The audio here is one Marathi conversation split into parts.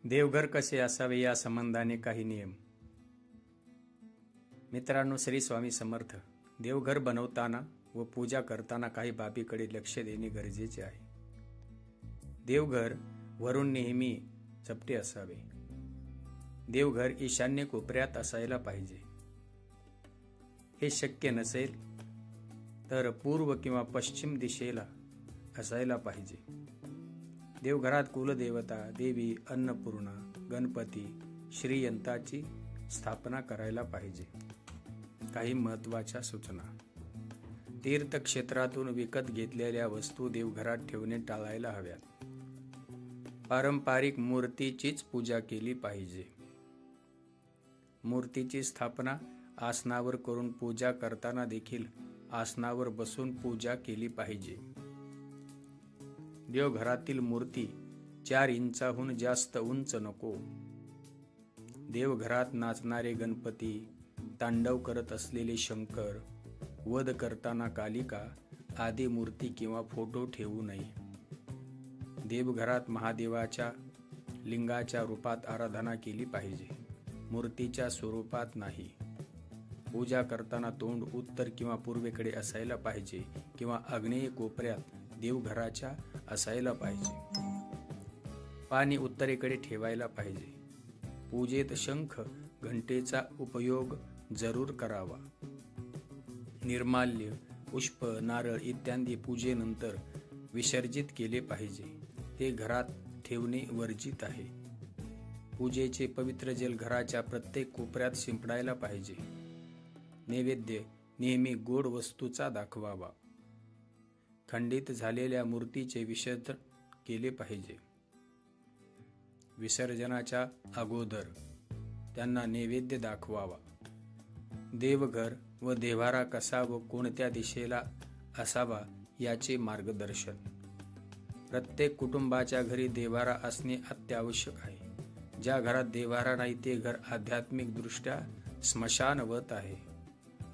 देवघर कसे असावे या संबंधाने काही नियम. मित्रांनो, श्री स्वामी समर्थ. देवघर बनवताना व पूजा करताना काही बाबीकडे लक्ष देणे गरजेचे आहे. देवघर वरून नेहमी चपटे असावे. देवघर ईशान्य कोपऱ्यात असायला पाहिजे. हे शक्य नसेल तर पूर्व किंवा पश्चिम दिशेला असायला पाहिजे. देवघरात कुलदेवता, देवी, अन्नपूर्णा, गणपती, श्रीयंताची स्थापना करायला पाहिजे. काही महत्त्वाच्या सूचना. तीर्थक्षेत्रातून विकत घेतलेल्या वस्तू देवघरात ठेवणे टाळायला हव्यात. पारंपरिक मूर्तीचीच पूजा केली पाहिजे. मूर्तीची स्थापना आसनावर करून पूजा करताना देखील आसनावर बसून पूजा केली पाहिजे. देवघरातील मूर्ती 4 इंचाहून जास्त उंच नको. देवघरात नाचणारे गणपती, तांडव करत असलेले शंकर, वध करताना कालिका आदी मूर्ती किंवा फोटो ठेवू नये. देवघरात महादेवाच्या लिंगाच्या रूपात आराधना केली पाहिजे, मूर्तीच्या स्वरूपात नाही. पूजा करताना तोंड उत्तर किंवा पूर्वेकडे असायला पाहिजे किंवा आग्नेय कोपऱ्यात देवघराच्या असायला पाहिजे. पाणी उत्तरेकडे ठेवायला पाहिजे. पूजेत शंख, घंटेचा उपयोग जरूर करावा. निर्माल्य, पुष्प, नारळ इत्यादी पूजेनंतर विसर्जित केले पाहिजे. हे घरात ठेवणे वर्जित आहे. पूजेचे पवित्र जल घराच्या प्रत्येक कोपऱ्यात शिंपडायला पाहिजे. नैवेद्य नेहमी गोड वस्तूचा दाखवावा. खंडित झालेल्या मूर्तीचे विसर्जन केले पाहिजे. विसर्जनाच्या अगोदर त्यांना नैवेद्य दाखवावा. देवघर व देव्हारा कसा व कोणत्या दिशेला असावा याचे मार्गदर्शन. प्रत्येक कुटुंबाच्या घरी देव्हारा असणे अत्यावश्यक आहे. ज्या घरात देव्हारा नाही ते घर आध्यात्मिक दृष्ट्या स्मशानवत आहे.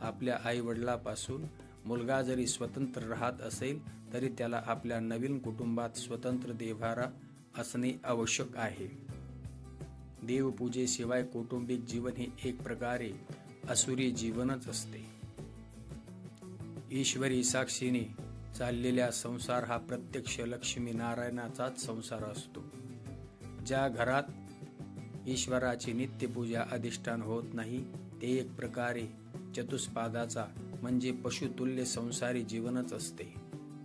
आपल्या आई वडिलापासून मुलगा जरी स्वतंत्र राहत असेल तरी त्याला आपल्या नवीन कुटुंबात स्वतंत्र देव्हारा असणे आवश्यक आहे. देवपूजेशिवाय कौटुंबिक जीवन हे एक प्रकारे असुरी जीवनच असते. ईश्वरी साक्षीने चाललेला संसार हा प्रत्यक्ष लक्ष्मी नारायणाचाच संसार असतो. ज्या घरात ईश्वराची नित्यपूजा अधिष्ठान होत नाही ते एक प्रकारे चतुष्पादाचा म्हणजे पशुतुल्य संसारी जीवनच असते.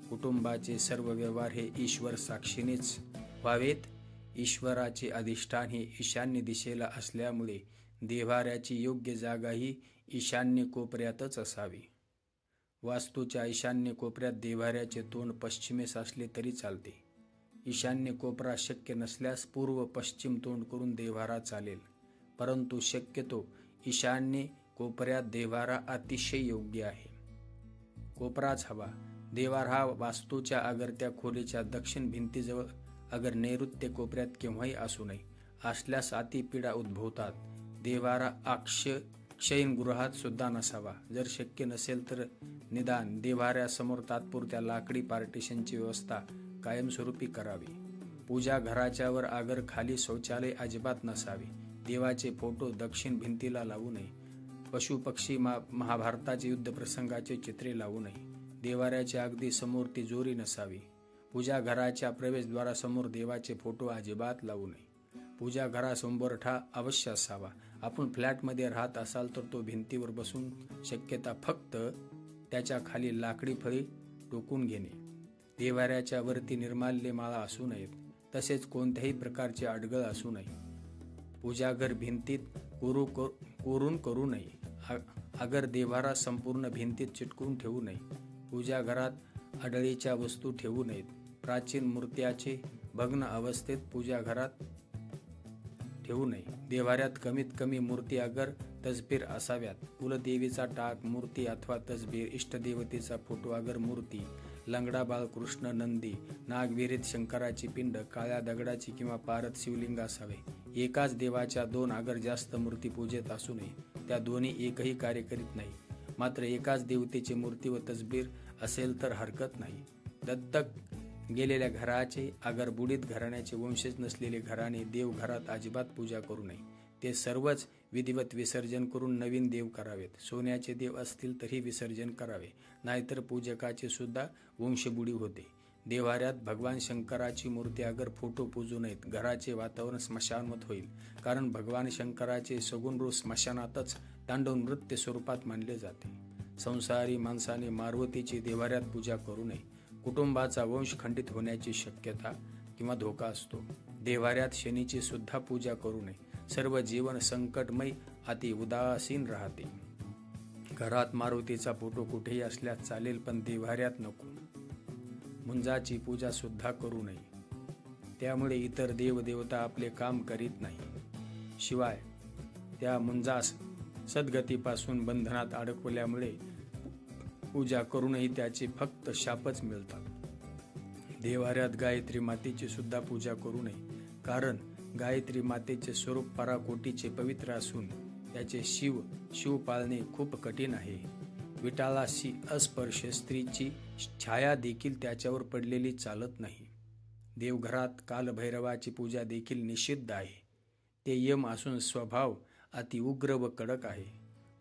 कुटुंबाचे सर्व व्यवहार हे ईश्वर साक्षीनेच व्हावेत. ईश्वराचे अधिष्ठान हे ईशान्य दिशेला असल्यामुळे देव्हाऱ्याची योग्य जागाही ईशान्य कोपऱ्यातच असावी. वास्तूच्या ईशान्य कोपऱ्यात देव्हाऱ्याचे तोंड पश्चिमेस असले तरी चालते. ईशान्य कोपरा शक्य नसल्यास पूर्व पश्चिम तोंड करून देव्हारा चालेल, परंतु शक्यतो ईशान्य कोपऱ्यात देव्हारा अतिशय योग्य आहे. कोपराच हवा. देव्हारा हा वास्तूच्या अगरत्या खोलीच्या दक्षिण भिंतीजवळ अगर नैऋत्य कोपऱ्यात केव्हाही असू नये. असल्यास अतिपीडा उद्भवतात. देव्हारा शयनगृहात सुद्धा नसावा. जर शक्य नसेल तर निदान देव्हाऱ्यासमोर तात्पुरत्या लाकडी पार्टिशनची व्यवस्था कायमस्वरूपी करावी. पूजा घराच्या वर अगर खाली शौचालय अजिबात नसावे. देवाचे फोटो दक्षिण भिंतीला लावू नये. पशुपक्षी, महाभारताचे युद्धप्रसंगाचे चित्रे लावू नये. देव्हाऱ्याच्या अगदी समोर तिजोरी नसावी. पूजा घराच्या प्रवेशद्वारासमोर देवाचे फोटो अजिबात लावू नये. पूजा घरासमोर अवश्य असावा. आपण फ्लॅटमध्ये राहत असाल तर तो भिंतीवर बसून शक्यता फक्त त्याच्या खाली लाकडी फळी टोकून घेणे. देव्हाऱ्याच्या वरती निर्माल्य माळा असू नयेत. तसेच कोणत्याही प्रकारचे अडगळ असू नये. पूजाघर भिंतीत कोरून करू नये. अगर देव्हारा संपूर्ण भिंतीत चिटकवून ठेवू नये. पूजा घरात अडळीच्या वस्तू ठेवू नयेत. प्राचीन मूर्त्याचे भग्न अवस्थेत पूजा घरात ठेवू नये. देव्हाऱ्यात कमीत कमी मूर्ती अगर तसबीर असाव्यात. कुलदेवीचा टाक मूर्ती अथवा तसबीर, इष्टदेवतेचा फोटो अगर मूर्ती, लंगडा बाळकृष्ण, नंदी, नागविहिरीत शंकराची पिंड, काळ्या दगडाची किंवा पारद शिवलिंग असावे. एकाच देवाच्या 2 अगर जास्त मूर्ती पूजेत असू नये. त्या दोन्ही एकही कार्य करीत नाही. मात्र एकाच देवतेची मूर्ती व तसबीर असेल तर हरकत नाही. दत्तक गेलेल्या घराचे अगर बुडीत घराण्याचे वंशज नसलेले घराणे देव घरात अजिबात पूजा करू नये. ते सर्वच विधिवत विसर्जन करून नवीन देव करावेत. सोन्याचे देव असतील तरी विसर्जन करावे, नाहीतर पूजकाचे सुद्धा वंशबुडी होते. देव्हाऱ्यात भगवान शंकराची मूर्ती अगर फोटो पूजू नयेत. घराचे वातावरण स्मशानवत होईल, कारण भगवान शंकराचे सगुण रूप स्मशानातच तांडव नृत्य स्वरूपात मानले जाते. संसारी माणसाने मारुतीची देव्हाऱ्यात पूजा करू नये. कुटुंबाचा वंश खंडित होण्याची शक्यता किंवा धोका असतो. देव्हाऱ्यात शनीची सुद्धा पूजा करू नये. सर्व जीवन संकटमय अति उदासीन राहते. घरात मारुतीचा फोटो कुठेही असल्यास चालेल, पण देव्हाऱ्यात नको. मुंजाची पूजा सुद्धा करू नये, त्यामुळे इतर देवदेवता आपले काम करीत नाही. शिवाय त्या मुंजास सद्गतीपासून बंधनात अडकवल्यामुळे पूजा करूनही त्याचे फक्त शापच मिळतात. देव्हाऱ्यात गायत्री मातेची सुद्धा पूजा करू नये, कारण गायत्री मातेचे स्वरूप पराकोटीचे पवित्र असून त्याचे शिव पाळणे खूप कठीण आहे. विटाळाशी अस्पर्श स्त्रीची छाया देखील त्याच्यावर पडलेली चालत नाही. देवघरात कालभैरवाची पूजा देखील निषिद्ध आहे. ते यम असून स्वभाव अति उग्र व कडक आहे.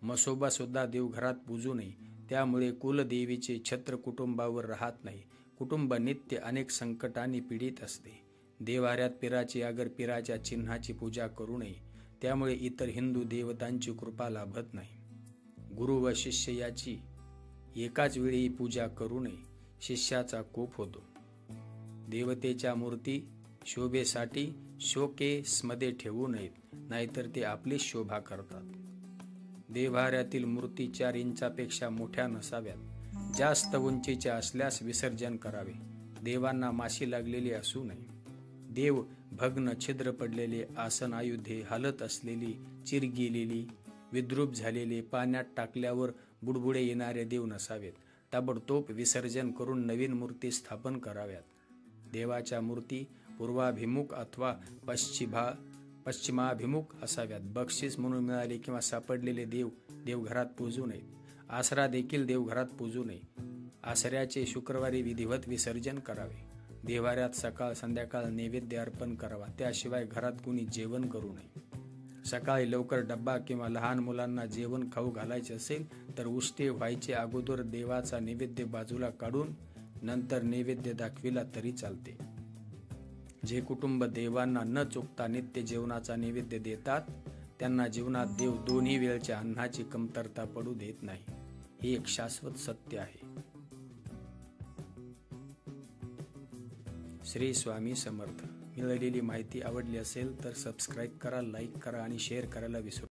मसोबा सुद्धा देवघरात पूजू नये, त्यामुळे कुलदेवीचे छत्र कुटुंबावर राहत नाही. कुटुंब नित्य अनेक संकटांनी पीडित असते. देव्हाऱ्यात पिराची अगर पिराच्या चिन्हाची पूजा करू नये, त्यामुळे इतर हिंदू देवतांची कृपा लाभत नाही. गुरु व शिष्य याची एकाच वेळी पूजा करू नये, शिष्याचा कोप होतो. देवतेच्या मूर्ती शोभेसाठी शोकेसमध्ये ठेवू नयेत, नाहीतर ते आपली शोभा करतात. देव्हाऱ्यातील मूर्ती 4 इंचापेक्षा मोठ्या नसाव्यात. जास्त उंचीच्या असल्यास विसर्जन करावे. देवांना माशी लागलेली असू नये. देव भग्न छिद्र पडलेले, आसन आयुधे हालत असलेली, चिर गेलेली, विद्रूप झालेले, पाण्यात टाकल्यावर बुडबुडे येणारे देव नसावेत. ताबडतोब विसर्जन करून नवीन मूर्ती स्थापन कराव्यात. देवाच्या मूर्ती पूर्वाभिमुख अथवा पश्चिमाभिमुख असाव्यात. बक्षीस म्हणून मिळाले किंवा सापडलेले देव देवघरात पूजू नयेत. आसरा देखील देवघरात पूजू नये. आसऱ्याचे शुक्रवारी विधिवत विसर्जन करावे. देव्हाऱ्यात सकाळ संध्याकाळ नैवेद्य अर्पण करावा. त्याशिवाय घरात कुणी जेवण करू नये. सकाळी लवकर डब्बा किंवा लहान मुलांना जेवण खाऊ घालायचे असेल तर उष्टे व्हायचे अगोदर देवाचा नैवेद्य बाजूला काढून नंतर नैवेद्य दाखविला तरी चालते. जे कुटुंब देवांना न चुकता नित्य जेवणाचा नैवेद्य देतात, त्यांना जीवनात देव दोन्ही वेळच्या अन्नाची कमतरता पडू देत नाही. हे एक शाश्वत सत्य आहे. श्री स्वामी समर्थ. मिळालेली माहिती आवडली असेल तर सबस्क्राईब करा, लाईक करा आणि शेअर करायला विसरू